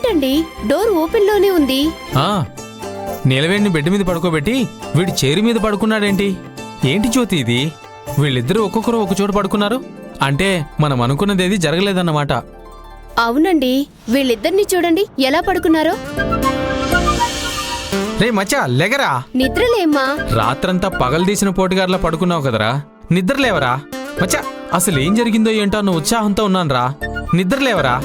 ఏంటండి door open లోనే ఉంది? నీలవేణిని బెడ్ మీద పడుకోబెట్టి వీడి చైర్ మీద పడుకున్నాడేంటి? ఏంటి జ్యోతి ఇది? వీళ్ళిద్దరూ ఒక్కొక్కరు ఒక చోట పడుకున్నారు అంటే మనం అనుకున్నదేది జరగలేదన్నమాట. అవునండి, వీళ్ళిద్దరిని చూడండి ఎలా పడుకున్నారో. రే మచ్చా లెగరా. నిద్రలేమ్మా. రాత్రంతా పగలదీసిన పోటుగారులా పడుకున్నావు కదరా, నిద్రలేవరా? మచ్చా అసలు ఏం జరిగిందో ఏంటో అన్న ఉత్సాహంతో ఉన్నానురా, నిద్రలేవరా?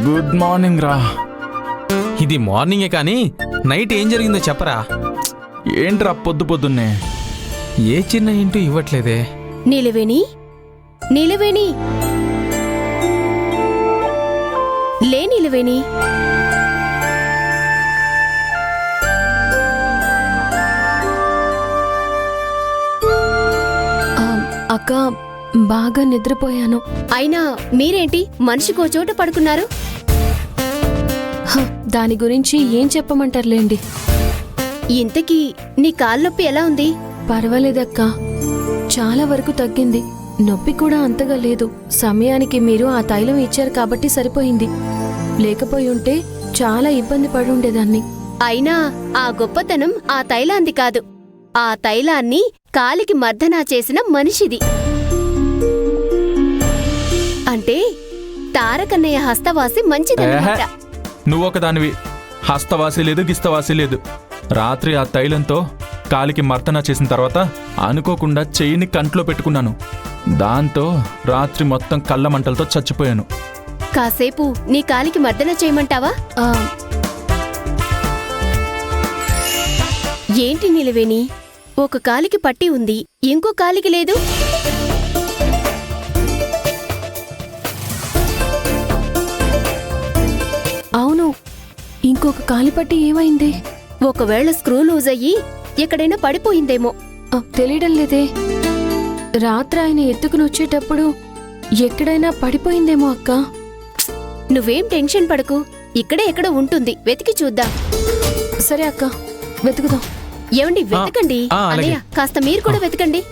గుడ్ మార్నింగ్ రా. ఇది మార్నింగే కానీ నైట్ ఏం జరిగిందో చెప్పరా. ఏంట్రా పొద్దున్నే ఏ చిన్న ఇంటూ ఇవ్వట్లేదే. నీలవేణి, నీలవేణి, లే నీలవేణి. అక్క బాగా నిద్రపోయాను. అయినా మీరేంటి మనిషికో చోట పడుకున్నారు? దాని గురించి ఏం చెప్పమంటారులేండి. ఇంతకీ నీ కాళ్ళొప్పి ఎలా ఉంది? పర్వాలేదక్క, చాలా వరకు తగ్గింది. నొప్పి కూడా అంతగా లేదు. సమయానికి మీరు ఆ తైలం ఇచ్చారు కాబట్టి సరిపోయింది. లేకపోయి ఉంటే చాలా ఇబ్బంది పడి ఉండేదాన్ని. అయినా ఆ గొప్పతనం ఆ తైలాంది కాదు, ఆ తైలాన్ని కాలికి మర్దనా చేసిన మనిషిది. అంటే తారకన్నయ్య హస్తవాసి మంచిదన్నమాట. నువ్వొకదానివి. హస్తవాసి లేదు, గిస్తవాసి లేదు. రాత్రి ఆ తైలంతో కాలికి మర్దన చేసిన తర్వాత అనుకోకుండా చెయ్యిని కంట్లో పెట్టుకున్నాను. దాంతో రాత్రి మొత్తం కళ్ళ మంటలతో చచ్చిపోయాను. కాసేపు నీ కాలికి మర్దన చేయమంటావా? ఏంటి నిలవేణి, ఒక కాలికి పట్టి ఉంది, ఇంకో కాలికి లేదు. అవును, ఇంకొక కాలిపట్టి ఏమైంది? ఒకవేళ స్క్రూ లూజ్ అయ్యి ఎక్కడైనా పడిపోయిందేమో. తెలియడం లేదే. రాత్రి ఆయన ఎత్తుకుని వచ్చేటప్పుడు ఎక్కడైనా పడిపోయిందేమో అక్క. నువ్వేం టెన్షన్ పడకు, ఇక్కడే ఎక్కడ ఉంటుంది, వెతికి చూద్దాం. సరే అక్క, వెతుకుదాం. ఏమండి వెతకండి. అన్నయ్య కాస్త మీరు కూడా వెతకండి.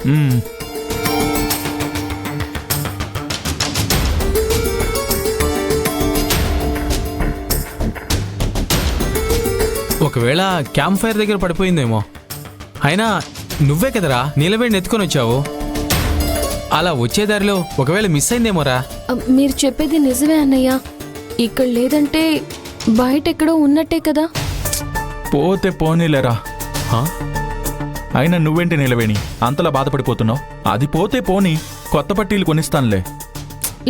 ఒకవేళ క్యాంప్ ఫైర్ దగ్గర పడిపోయిందేమో. అయినా నువ్వే కదరా నీలవేణిని ఎత్తుకొని వచ్చావు. అలా వచ్చేదారిలో ఒకవేళ మిస్ అయిందేమోరా. మీరు చెప్పేది నిజమే అన్నయ్య. ఇక్కడ లేదంటే బయటెక్కడో ఉన్నట్టే కదా. పోతే పోనీలేరా. అయినా నువ్వేంటి నీలవేణి అంతలా బాధపడిపోతున్నావు? అది పోతే పోనీ, కొత్త పట్టీలు కొనిస్తానులే.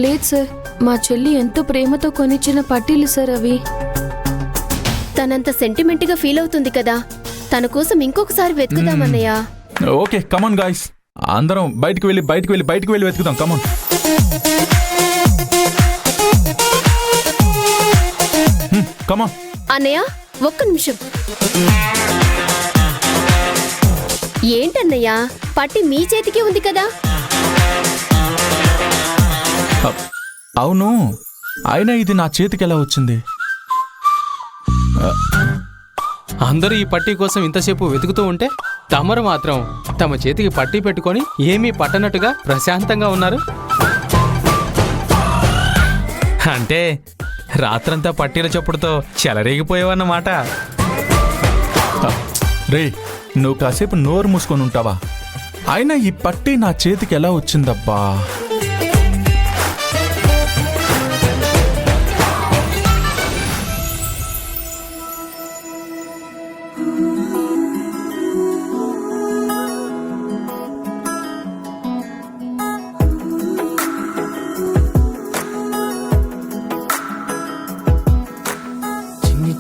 లేదు సార్, మా చెల్లి ఎంతో ప్రేమతో కొనిచ్చిన పట్టీలు సార్ అవి. తనంత సెంటిమెంట్గా ఫీల్ అవుతుంది కదా, తన కోసం ఇంకొకసారి వెతుకుదామన్నయ్యా. ఓకే కమాన్ గాయ్స్, అందరం బయటికి వెళ్ళి వెతుకుదాం. కమాన్. కమాన్. అన్నయ్య ఒక్క నిమిషం. ఏంటన్నయ్యా, పట్టి మీ చేతికే ఉంది కదా. అవును, అయినా ఇది నా చేతికి ఎలా వచ్చింది? అందరూ ఈ పట్టీ కోసం ఇంతసేపు వెతుకుతూ ఉంటే తమరు మాత్రం తమ చేతికి పట్టీ పెట్టుకొని ఏమీ పట్టనట్టుగా ప్రశాంతంగా ఉన్నారు. అంటే రాత్రంతా పట్టీల చప్పుడుతో చెలరేగిపోయావన్నమాట. రే, నువ్వు కాసేపు నోరు మూసుకొని ఉంటావా? అయినా ఈ పట్టీ నా చేతికి ఎలా వచ్చిందబ్బా?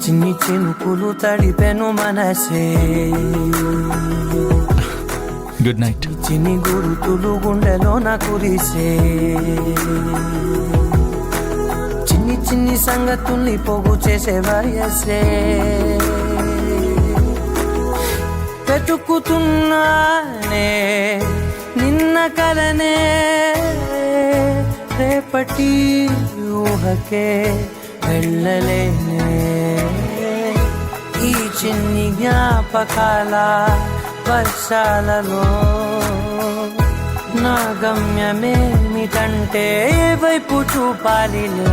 చిన్ని చినుకులు తడిపెను మనసే. Good night. చిన్ని గురుతులు గుండెలోన కురిసే. చిన్ని చిన్ని సంగతుల్ని పోగు చేసే వయసే. వెతుకుతున్నానే నిన్న కలనే, రేపటి ఊహకే వెళ్ళలేనే. ఈ చిన్ని జ్ఞాపకాల వర్షాలలో నా గమ్యమేమి అన్నిటంటే ఏ వైపు చూపాలిలే.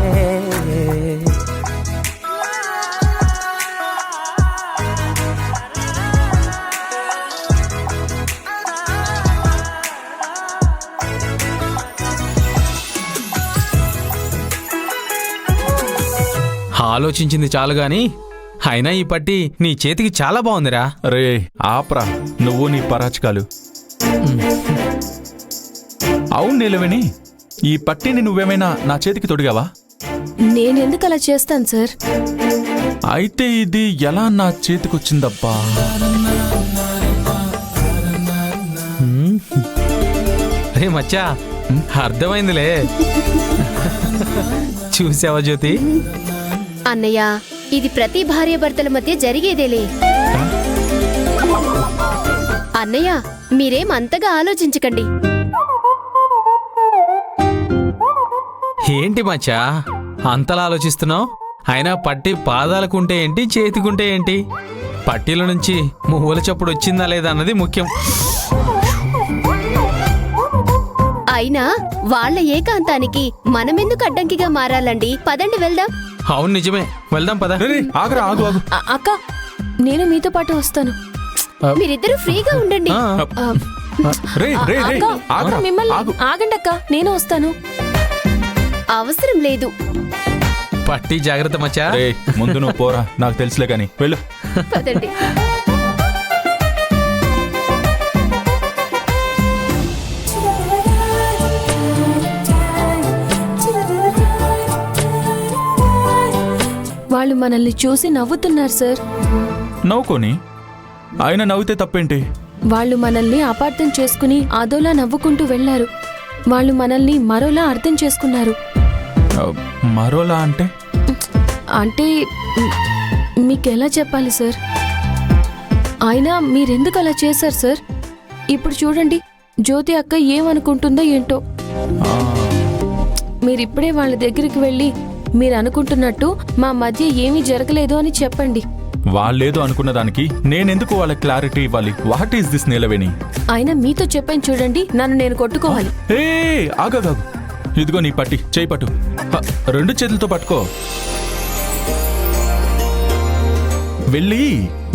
ఆలోచించింది చాలు గాని అయినా ఈ పట్టి నీ చేతికి చాలా బాగుందిరా. రే ఆప్రా నువ్వు నీ పరాచకాలు. అవును నీలవేణి, ఈ పట్టీని నువ్వేమైనా నా చేతికి తొడిగావా? నేనెందుకు అలా చేస్తాను సార్? అయితే ఇది ఎలా నా చేతికొచ్చిందబ్బా? రే మచ్చా, అర్థమైందిలే. చూసావా జ్యోతి? అన్నయ్య, ఇది ప్రతి భార్యాభర్తల మధ్య జరిగేదేలే. అన్నయ్య, మీరేం అంతగా ఆలోచించకండి. ఏంటి మచ్చా అంతలా ఆలోచిస్తున్నావు? అయినా పట్టి పాదాలకుంటే ఏంటి, చేతికుంటే ఏంటి? పట్టీల నుంచి మువ్వల చప్పుడు వచ్చిందా లేదా అన్నది ముఖ్యం. అయినా వాళ్ళ ఏకాంతానికి మనమెందుకు అడ్డంకిగా మారాలండి? పదండి వెళ్దాం. అవును నిజమే, వెళ్దాం పద. రే, రే, ఆగురా, ఆగు ఆగు. అక్క, నేను మీతో పాటు వస్తాను. మీరిద్దరూ ఫ్రీగా ఉండండి. ఆ, రే రే రే అక్క, ఆగురా, మిమ్మల్ని ఆగు. ఆగండి అక్క, నేను వస్తాను. అవసరం లేదు. పట్టి జాగ్రత్త మచ్చా. రే ముందు నువ్వు పోరా, నాకు తెలుసులే కానీ వెళ్ళు. పదండి. వాళ్ళు మనల్ని చూసి నవ్వుతున్నారు సార్. నవ్వుకొని ఆయన నవ్వుతే తప్పేంటి? వాళ్ళు మనల్ని అపార్థం చేసుకుని అదోలా నవ్వుకుంటూ వెళ్లారు. వాళ్ళు మనల్ని మరోలా అర్థం చేసుకున్నారు. మరోలా అంటే? అంటే మీకెలా చెప్పాలి సార్? అయినా మీరెందుకు అలా చేశారు సార్? ఇప్పుడు చూడండి, జ్యోతి అక్క ఏమనుకుంటుందో ఏంటో. మీరిప్పుడే వాళ్ళ దగ్గరికి వెళ్ళి మీరు అనుకుంటున్నట్టు మా మధ్య ఏమీ జరగలేదు అని చెప్పండి. వాళ్ళేదో అనుకున్న దానికి నేనెందుకు వాళ్ళ క్లారిటీ ఇవ్వాలి? వాట్ ఈస్ దిస్ నీలవేణి? అయినా మీతో చెప్పాను చూడండి, నన్ను నేను కొట్టుకోవాలి. ఏ ఆగాగాగు, ఇదిగో నీ పట్టి, చేయి పట్టు. రెండు చేతులతో పట్టుకో. వెళ్ళి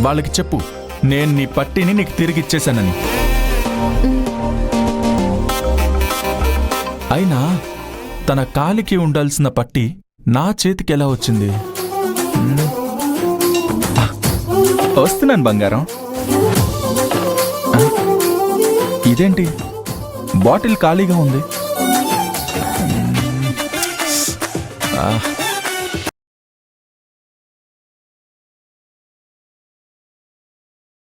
వాళ్ళకి చెప్పు, నేను నీ పట్టిని నీకు తిరిగి ఇచ్చేశానని. అయినా తన కాలికి ఉండాల్సిన పట్టి నా చేతికి ఎలా వచ్చింది? వస్తున్నాను బంగారం. ఇదేంటి బాటిల్ ఖాళీగా ఉంది?